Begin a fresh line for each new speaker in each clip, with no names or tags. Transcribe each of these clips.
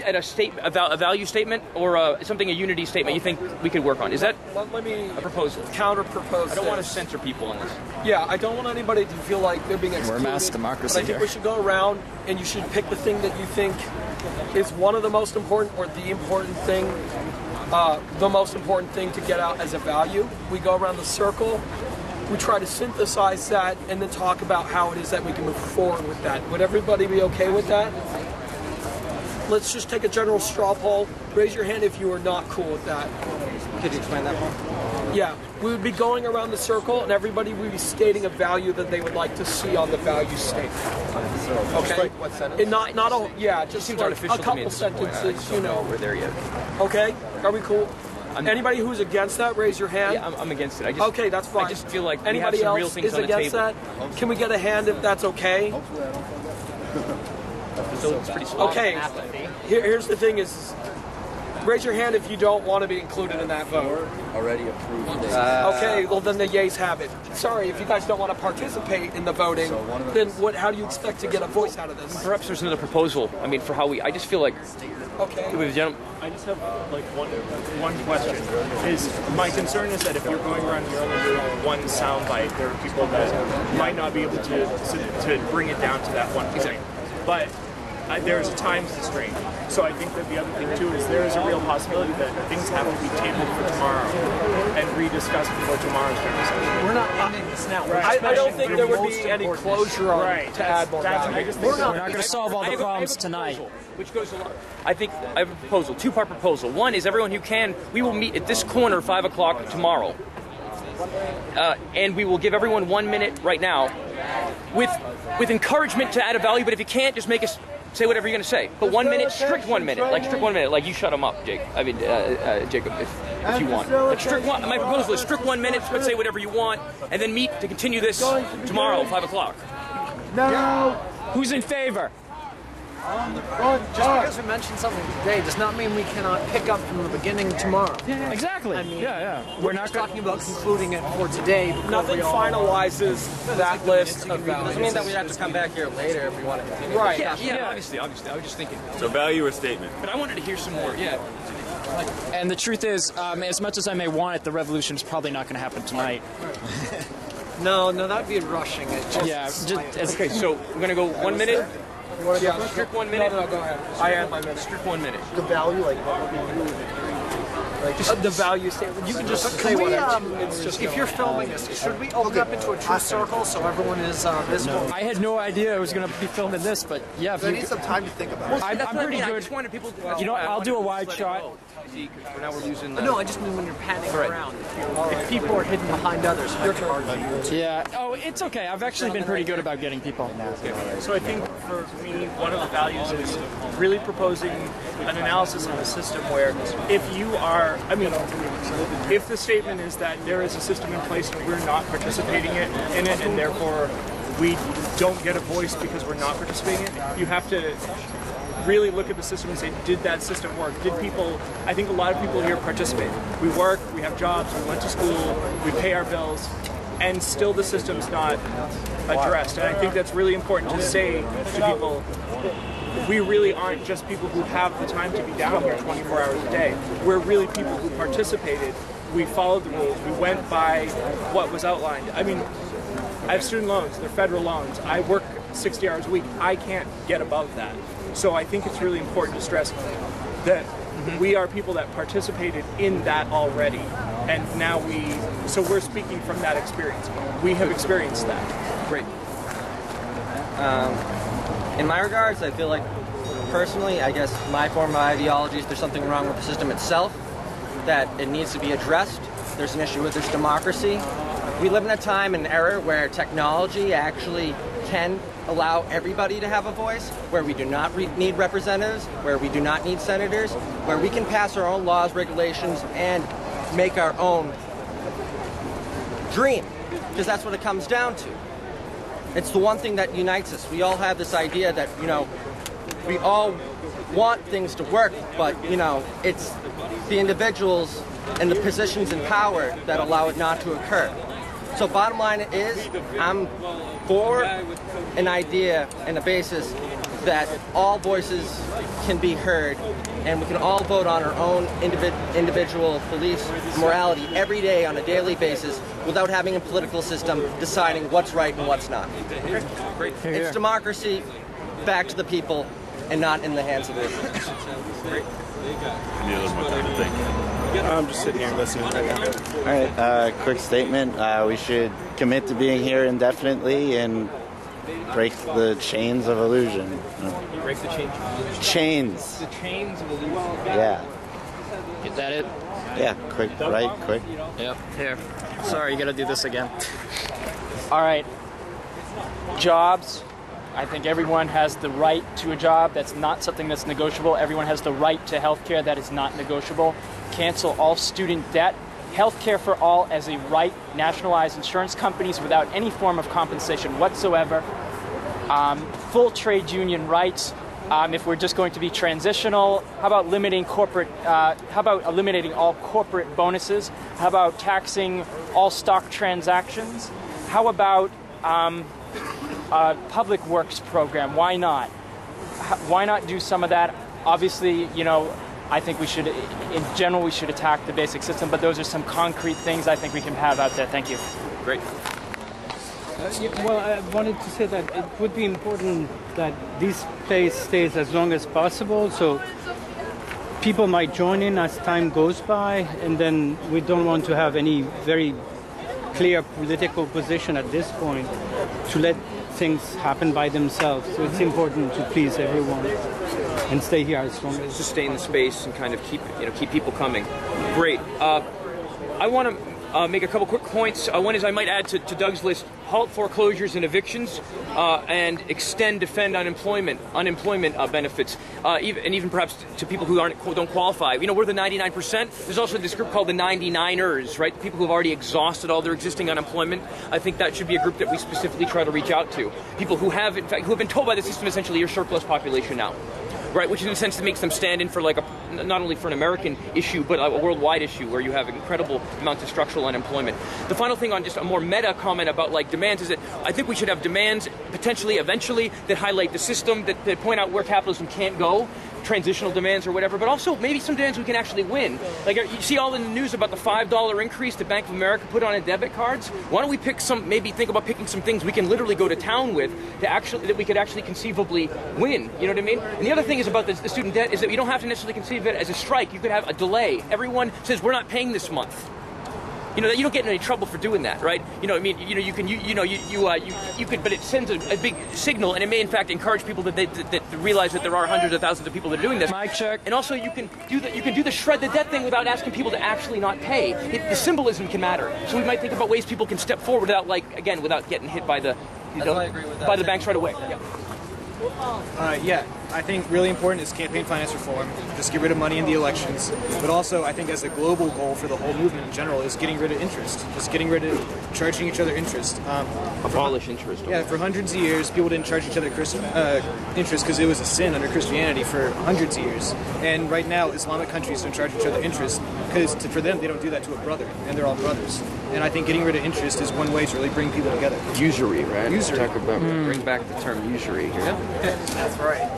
at a value statement or something, a unity statement you think we could work on? Is that
let me
a proposal?
Counter-propose.
I don't want to censor people on this.
Yeah, I don't want anybody to feel like they're being excluded.
We're mass democracy
but I think
here.
we should go around and you should pick the thing that you think is one of the most important or the important thing, the most important thing to get out as a value. We go around the circle. We try to synthesize that and then talk about how it is that we can move forward with that. Would everybody be okay with that? Let's just take a general straw poll. Raise your hand if you are not cool with that.
Could you explain that more?
Yeah, we would be going around the circle and everybody would be stating a value that they would like to see on the value statement. Okay?
Like what sentence?
And not a, yeah, just
Seems
like
artificial
a
to me
couple
at this point. I
sentences,
just
you
don't
know.
We're there yet.
Okay, are we cool? Anybody who's against that, raise your hand.
Yeah, I'm against it.
Okay, that's fine.
I just feel like
anybody
we have some
else
real things
is
on the
against
table.
that? Can we get a hand if that's okay?
So it's pretty slow.
Okay, here's the thing is, raise your hand if you don't want to be included in that vote.
Already approved.
Okay, well then the yeas have it. Sorry, if you guys don't want to participate in the voting, then how do you expect to get a voice out of this?
Perhaps there's another proposal. I mean, for how I just feel like
Okay.
with the gentleman.
I just have like one question. My concern is that if you're going around and you're only doing one soundbite, there are people that might not be able to bring it down to that one point. But there's a time constraint. So I think that the other thing too is there is a real possibility that things have to be tabled for tomorrow and rediscussed before tomorrow's general session.
We're not ending this now.
I don't think there would be any closure on to add more value.
We're not going to solve all the problems tonight.
Which goes a lot. I think I have a proposal, two-part proposal. One is everyone who can, we will meet at this corner 5 o'clock tomorrow. And we will give everyone 1 minute right now with encouragement to add a value, but if you can't, just make us say whatever you're going to say. But 1 minute, strict 1 minute, like strict 1 minute, like you shut them up, Jake. I mean, Jacob, if you want. Like strict one, my proposal is strict 1 minute, but say whatever you want, and then meet to continue this tomorrow, 5 o'clock.
No. Who's in favor?
Just because we mentioned something today does not mean we cannot pick up from the beginning tomorrow.
Exactly.
I mean,
We're
not talking about concluding it for today.
Nothing finalizes that list of values.
Doesn't mean that we have to come back here later if we want to continue.
Right.
Yeah, obviously. I was just thinking.
So value or statement?
But I wanted to hear some more, yeah.
And the truth is, as much as I may want it, the revolution is probably not going to happen tonight.
No, that'd be rushing it.
Okay, so we're going to go 1 minute.
Yeah,
Strict 1 minute.
No, go ahead. I add my minute.
Strict 1 minute.
The value, like
the value statement. You can just say whatever. It's just
if you're filming this, should we open up into a true circle so everyone is visible?
I had no idea I was going to be filming this, but yeah.
I need some time to think about it.
I'm pretty good.
I just wanted people to,
You know, I'll do a wide shot.
For now we're losing.
No, I just mean when you're panning around. If people are hidden behind others, your turn.
Yeah. Oh, it's okay. I've actually been pretty good about getting people.
So I think for me, one of the values is really proposing an analysis of the system where if you are, if the statement is that there is a system in place and we're not participating in it and therefore we don't get a voice because we're not participating in it, you have to really look at the system and say, did that system work? Did people, I think a lot of people here participate. We work, we have jobs, we went to school, we pay our bills, and still the system's not addressed. And I think that's really important to say to people, we really aren't just people who have the time to be down here 24 hours a day. We're really people who participated. We followed the rules. We went by what was outlined. I mean, I have student loans. They're federal loans. I work 60 hours a week. I can't get above that. So I think it's really important to stress that we are people that participated in that already. And now so we're speaking from that experience. We have experienced that.
Great.
In my regards, I feel like, personally, I guess my form of ideology is there's something wrong with the system itself, that it needs to be addressed. There's an issue with this democracy. We live in a time and era where technology actually can allow everybody to have a voice, where we do not need representatives, where we do not need senators, where we can pass our own laws, regulations, and make our own dream, because that's what it comes down to. It's the one thing that unites us. We all have this idea that, we all want things to work, but, it's the individuals and the positions in power that allow it not to occur. So bottom line is, I'm for an idea and a basis that all voices can be heard, and we can all vote on our own individual beliefs, morality every day on a daily basis without having a political system deciding what's right and what's not.
Great.
It's democracy back to the people and not in the hands of the officials.
I'm just sitting here listening right now.
All right, quick statement. We should commit to being here indefinitely and break the chains of illusion.
Break the chains.
Chains.
The chains of illusion.
Yeah.
Get that it?
Yeah, quick, right, quick.
Yep. Here. Sorry, you gotta do this again. All right. Jobs. I think everyone has the right to a job. That's not something that's negotiable. Everyone has the right to health care. That is not negotiable. Cancel all student debt. Health care for all as a right. Nationalize insurance companies without any form of compensation whatsoever. Full trade union rights. If we're just going to be transitional, how about limiting corporate? How about eliminating all corporate bonuses? How about taxing all stock transactions? How about public works program? Why not? Why not do some of that? Obviously, you know, I think we should, in general, we should attack the basic system, but those are some concrete things I think we can have out there. Thank you.
Great.
Well, I wanted to say that it would be important that this place stays as long as possible, so people might join in as time goes by, and then we don't want to have any very clear political position at this point to let things happen by themselves. So it's important to please everyone and stay here as long as
Sustain the space and kind of keep people coming. Great. I want to make a couple quick points. One is I might add to Doug's list: halt foreclosures and evictions, and defend unemployment benefits, even perhaps to people who don't qualify. You know, we're the 99%. There's also this group called the 99ers, right? People who have already exhausted all their existing unemployment. I think that should be a group that we specifically try to reach out to. People who have, in fact, who have been told by the system essentially you're surplus population now. Right, which in a sense makes them stand in for not only for an American issue, but a worldwide issue where you have incredible amounts of structural unemployment. The final thing on just a more meta comment about demands is that I think we should have demands potentially eventually that highlight the system, that point out where capitalism can't go, transitional demands or whatever, but also maybe some demands we can actually win. Like you see all in the news about the $5 increase that Bank of America put on debit cards. Why don't we think about picking some things we can literally go to town with that we could actually conceivably win. You know what I mean? And the other thing is about the student debt is that you don't have to necessarily conceive of it as a strike. You could have a delay. Everyone says we're not paying this month. You know, you don't get in any trouble for doing that, right? You know, I mean, you could, but it sends a big signal, and it may in fact encourage people that realize that there are hundreds of thousands of people that are doing this.
Mic check.
And also, you can do the shred the debt thing without asking people to actually not pay. The symbolism can matter. So we might think about ways people can step forward without getting hit by the by the banks right away.
Yeah, I think really important is campaign finance reform. Just get rid of money in the elections. But also, I think as a global goal for the whole movement in general is getting rid of interest. Just getting rid of charging each other interest.
Abolish interest.
Yeah, for hundreds of years, people didn't charge each other interest because it was a sin under Christianity for hundreds of years. And right now, Islamic countries don't charge each other interest because for them, they don't do that to a brother, and they're all brothers. And I think getting rid of interest is one way to really bring people together.
Usury, right?
Usury.
Talk about bring back the term usury here.
That's right.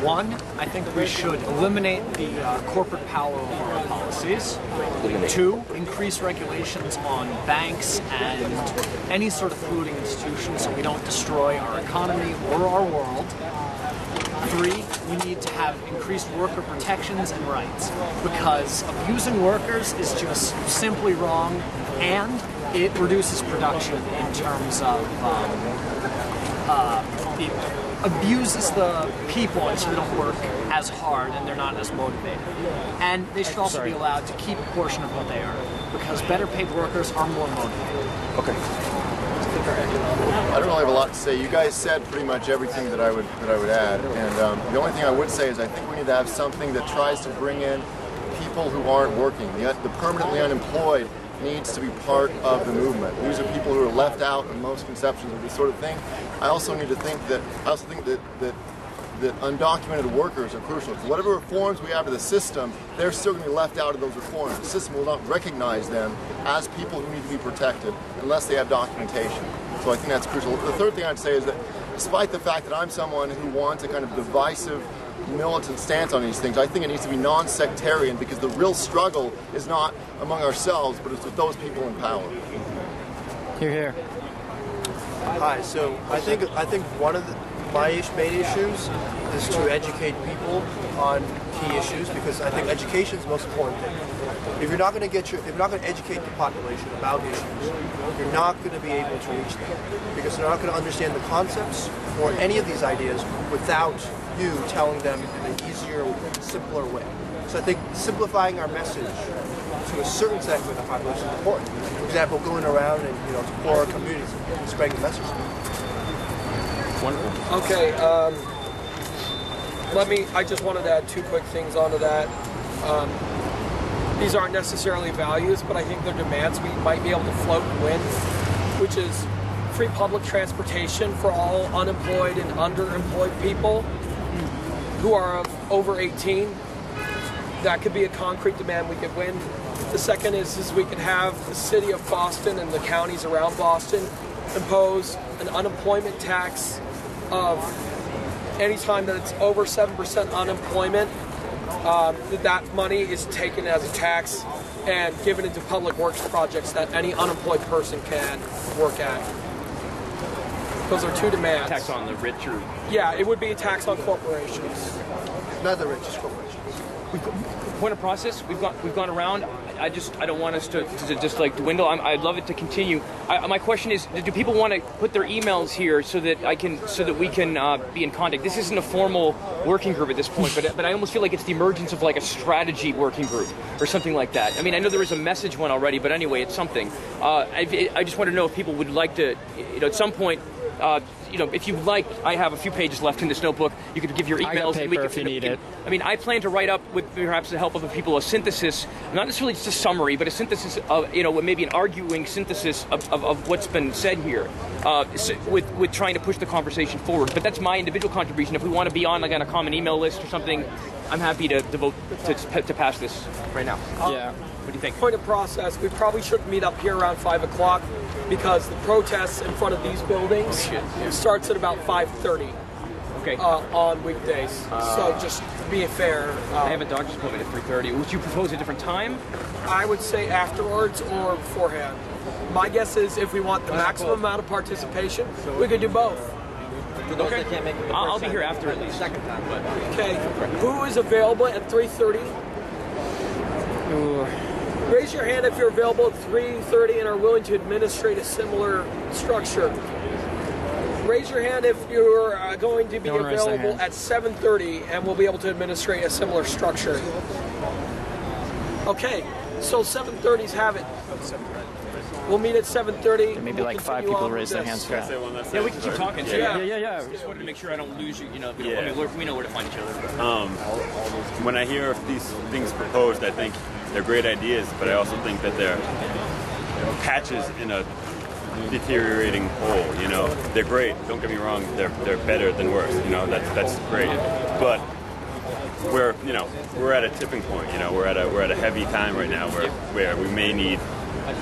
One, I think we should eliminate the corporate power over our policies. Two, increase regulations on banks and any sort of polluting institution so we don't destroy our economy or our world. Three, we need to have increased worker protections and rights because abusing workers is just simply wrong, and it reduces production in terms of it abuses the people, and so they don't work as hard and they're not as motivated. And they should also be allowed to keep a portion of what they earn because better paid workers are more motivated.
Okay.
I don't really have a lot to say. You guys said pretty much everything that I would add, and the only thing I would say is I think we need to have something that tries to bring in people who aren't working. The permanently unemployed needs to be part of the movement. These are people who are left out in most conceptions of this sort of thing. I also think that undocumented workers are crucial. Because whatever reforms we have to the system, they're still going to be left out of those reforms. The system will not recognize them as people who need to be protected unless they have documentation. So I think that's crucial. The third thing I'd say is that despite the fact that I'm someone who wants a kind of divisive, militant stance on these things, I think it needs to be non-sectarian, because the real struggle is not among ourselves, but it's with those people in power.
Hear, hear.
Hi. So I think one of my main issues is to educate people on key issues, because I think education is the most important thing. If you're not going to educate the population about issues, you're not going to be able to reach them, because they're not going to understand the concepts or any of these ideas without you telling them in an easier, simpler way. So I think simplifying our message to a certain segment of the population is important. For example, going around and to poorer communities and spreading the message.
Wonderful.
Okay, I just wanted to add two quick things onto that. These aren't necessarily values, but I think they're demands we might be able to float and win, which is free public transportation for all unemployed and underemployed people who are over 18. That could be a concrete demand we could win. The second is we could have the city of Boston and the counties around Boston impose an unemployment tax of any time that it's over 7% unemployment, that money is taken as a tax and given into public works projects that any unemployed person can work at. Those are two demands.
Tax on the rich, or
yeah, it would be a tax on corporations.
Not the richest corporations.
point of process. We've gone around. I don't want us to just like dwindle. I'd love it to continue. My question is, do people want to put their emails here so that we can be in contact? This isn't a formal working group at this point, but I almost feel like it's the emergence of like a strategy working group or something like that. I mean, I know there was a message one already, but anyway, it's something. I just want to know if people would like to, at some point. If you like, I have a few pages left in this notebook. You could give your emails.
I got paper
and we can,
if you need it.
I mean, I plan to write up, with perhaps the help of the people, a synthesis, not necessarily just a summary, but a synthesis of, maybe an arguing synthesis of what's been said here, with trying to push the conversation forward. But that's my individual contribution. If we want to be on like on a common email list or something, I'm happy to devote to pass this right now.
Yeah.
What do you think?
Point of process, we probably shouldn't meet up here around 5 o'clock because the protests in front of these buildings starts at about 5:30 on weekdays. So just being fair.
I have a doctor's appointment at 3:30. Would you propose a different time?
I would say afterwards or beforehand. My guess is if we want the maximum amount of participation, we could do both.
Okay. I'll be here after at least.
Second time, but
Okay. Who is available at 3:30? Raise your hand if you're available at 3:30 and are willing to administrate a similar structure. Raise your hand if you're going to be available at 7:30 and will be able to administrate a similar structure. Okay, so 7:30's have it. We'll meet at 7:30.
Maybe like 5 people raise their hands.
Yeah, we can keep talking.
Yeah.
I just wanted to make sure I don't lose you. We know where to find each other.
When I hear of these things proposed, I think they're great ideas, but I also think that they're patches in a deteriorating whole. They're great. Don't get me wrong. They're better than worse. That's great. But we're at a tipping point. We're at a heavy time right now where we may need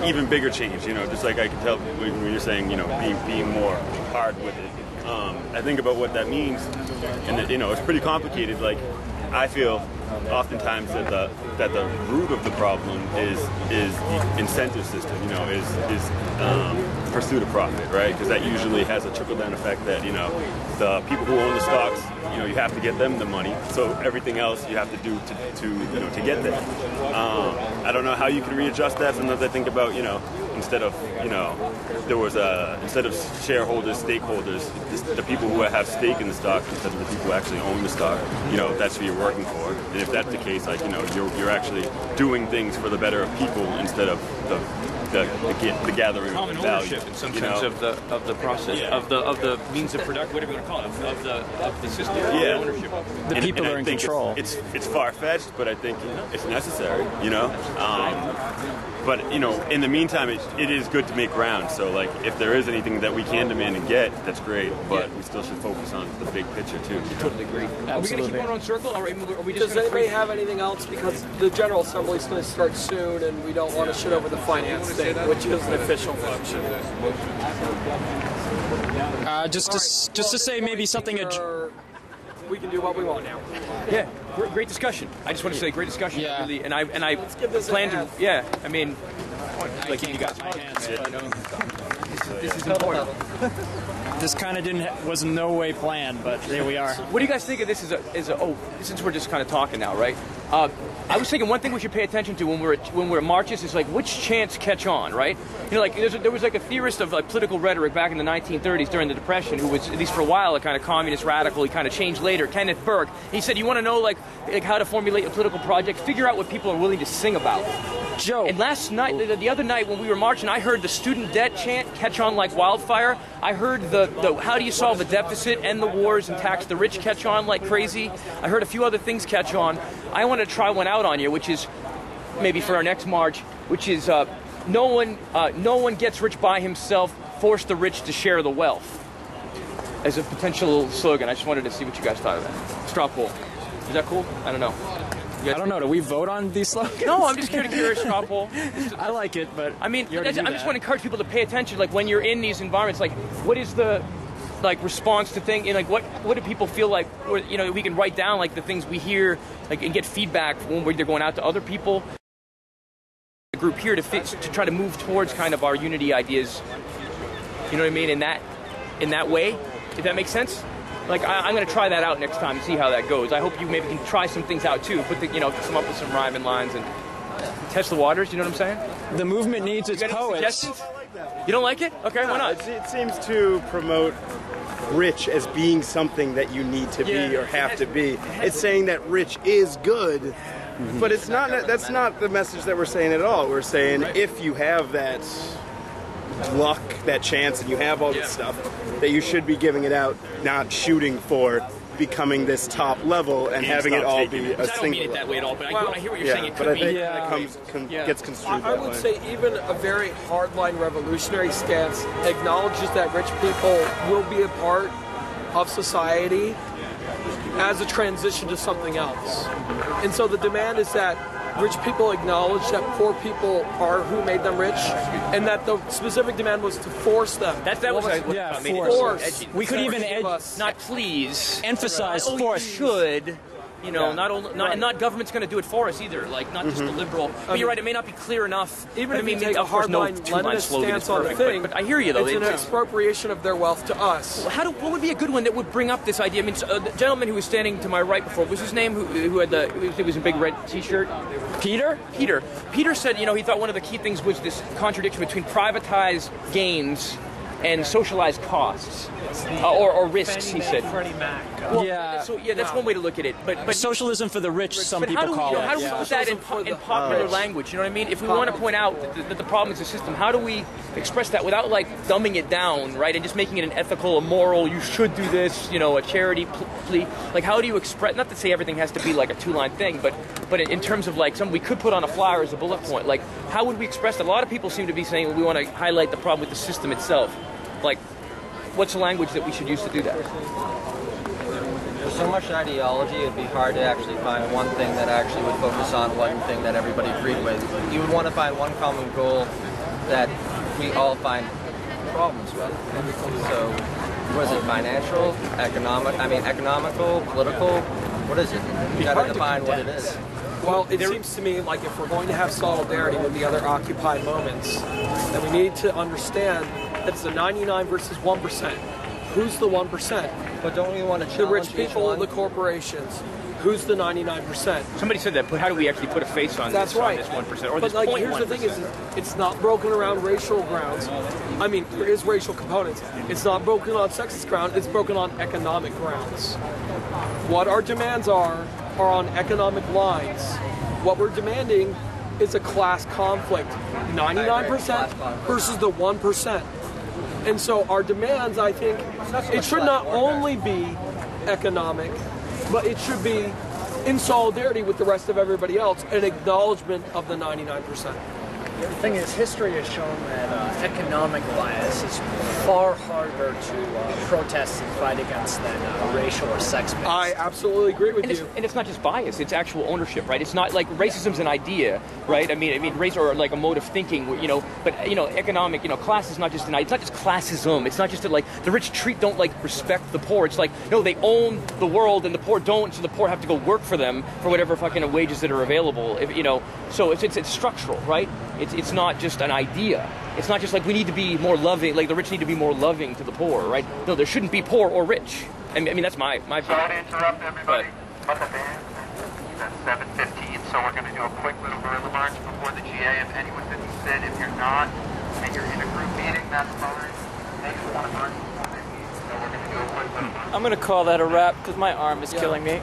even bigger change. Just like I can tell when you're saying being more hard with it. I think about what that means, and it's pretty complicated. Like I feel oftentimes that the root of the problem is the incentive system. Is pursuit of profit, right? Because that usually has a trickle down effect. That the people who own the stocks, you have to get them the money. So everything else you have to do to get there. I don't know how you can readjust that. Sometimes I think about instead of shareholders, stakeholders, the people who have stake in the stock instead of the people who actually own the stock. That's who you're working for. And if that's the case, like you're actually doing things for the better of people instead of the gathering
common
of value.
Ownership in some sense of the process of the means of production, whatever you want to call it, of the system.
Yeah.
Ownership.
The people are in control.
It's far-fetched, but I think it's necessary. But in the meantime, it is good to make ground. So like, if there is anything that we can demand and get, that's great. But we still should focus on the big picture too.
Totally agree. Are we going to keep going on circle, or are we just?
Does anybody have anything else? Because the General Assembly is going to start soon, and we don't want to shit over the finance thing. thing, which is an official function.
Just to say maybe something.
We can do what we want now.
Yeah, great discussion. I just want to say great discussion.
Yeah.
Really, and I
Let's give this
plan
a
to.
half.
Yeah, I mean, like you guys. This is important.
This kind of was in no way planned, but there we are.
What do you guys think of this since we're just kind of talking now, right? I was thinking one thing we should pay attention to when we're at marches is like which chants catch on, right? You know, like there was like a theorist of like political rhetoric back in the 1930s during the Depression who was, at least for a while, a kind of communist radical. He kind of changed later, Kenneth Burke. He said, you want to know like how to formulate a political project? Figure out what people are willing to sing about.
Joe.
And last night, the other night when we were marching, I heard the student debt chant catch on like wildfire. I heard the how do you solve the deficit, end the wars, and tax the rich catch on like crazy. I heard a few other things catch on. I want to try one out on you, which is maybe for our next march, which is no one gets rich by himself. Force the rich to share the wealth. As a potential slogan, I just wanted to see what you guys thought of that. Straw poll. Is that cool? I don't know.
I don't know. Do we vote on these slogans?
No, I'm just curious, straw poll.
I like it, but
I mean, I just
that.
want to encourage people to pay attention. Like when you're in these environments, like what is the response to things? And like what do people feel like? Or, you know, we can write down like the things we hear, like and get feedback when we're either going out to other people. A group here to try to move towards kind of our unity ideas. You know what I mean? In that way, if that makes sense. Like I'm going to try that out next time and see how that goes. I hope you maybe can try some things out too. Come up with some rhyming lines and test the waters. You know what I'm saying?
The movement needs its poets.
You don't like it? Okay, why not?
It seems to promote rich as being something that you need to be or have to be. It's saying that rich is good, but it's not. That's not the message that we're saying at all. We're saying if you have that luck, that chance, and you have all this stuff, that you should be giving it out, not shooting for becoming this top level and having it all be a single.
I don't mean it that way at all, but I hear what you're saying. It could
but I
be.
think it gets construed
I
that
would
way.
say even a very hardline revolutionary stance acknowledges that rich people will be a part of society as a transition to something else. And so the demand is that rich people acknowledge that poor people are who made them rich, and that the specific demand was to force them.
That was
force.
We could even
not please
emphasize
force.
force.
Should. You know, not government's going to do it for us either. Like not just the liberal. But you're right. It may not be clear enough.
Even if
you
take a hardline Leninist stance on the thing,
but I hear you though.
It's an expropriation of their wealth to us.
What would be a good one that would bring up this idea? I mean, the gentleman who was standing to my right before, was his name who had it was a big red T-shirt?
Peter.
Peter said, you know, he thought one of the key things was this contradiction between privatized gains and socialized costs or risks. He said. That's one way to look at it. But
socialism for the rich, some people call it.
How do we put that in popular language? You know what I mean? If we want to point out that the problem is the system, how do we express that without like dumbing it down, right? And just making it an ethical, a moral, you should do this, you know, a charity plea. Like, how do you express? Not to say everything has to be like a two-line thing, but in terms of like something we could put on a flyer as a bullet point. Like, how would we express that? A lot of people seem to be saying, well, we want to highlight the problem with the system itself. Like, what's the language that we should use to do that?
There's so much ideology, it'd be hard to actually find one thing that actually would focus on one thing that everybody agreed with. You would want to find one common goal that we all find problems with. So, was it financial, economical, political? What is it? You gotta define what it is.
Well, it seems to me like if we're going to have solidarity with the other Occupy moments, then we need to understand that it's the 99 versus 1%. Who's the 1%?
But don't we want to challenge
the rich people, the corporations? Who's the 99%?
Somebody said that. But how do we actually put a face on
That's
this?
Right.
On this 1% or
but
this
like,
0.1%?
here's the thing: is it's not broken around racial grounds. I mean, there is racial components. It's not broken on sexist grounds. It's broken on economic grounds. What our demands are on economic lines. What we're demanding is a class conflict. 99% versus the 1%. And so our demands, I think, it should not only be economic, but it should be in solidarity with the rest of everybody else, an acknowledgement of the 99%.
the thing is, history has shown that economic bias is far harder to protest and fight against than racial or sex-based.
I absolutely agree with you.
And it's not just bias; it's actual ownership, right? It's not like racism's an idea, right? I mean, race or like a mode of thinking, you know. But you know, economic, you know, class is not just an idea. It's not just classism. It's not just that like the rich don't like respect the poor. It's like no, they own the world and the poor don't, so the poor have to go work for them for whatever fucking wages that are available. If, you know, so it's structural, right? It's not just an idea. It's not just like we need to be more loving, like the rich need to be more loving to the poor, right? No, there shouldn't be poor or rich. I mean that's my
Sorry to interrupt everybody, but the band is at 7:15, so we're going to do a quick little guerrilla march before the GA. If anyone's interested, if you're not, and you're in a group meeting, that's fine. Maybe we want to march before they meet, so we're going to do a quick little march.
I'm going to call that a wrap because my arm is killing me.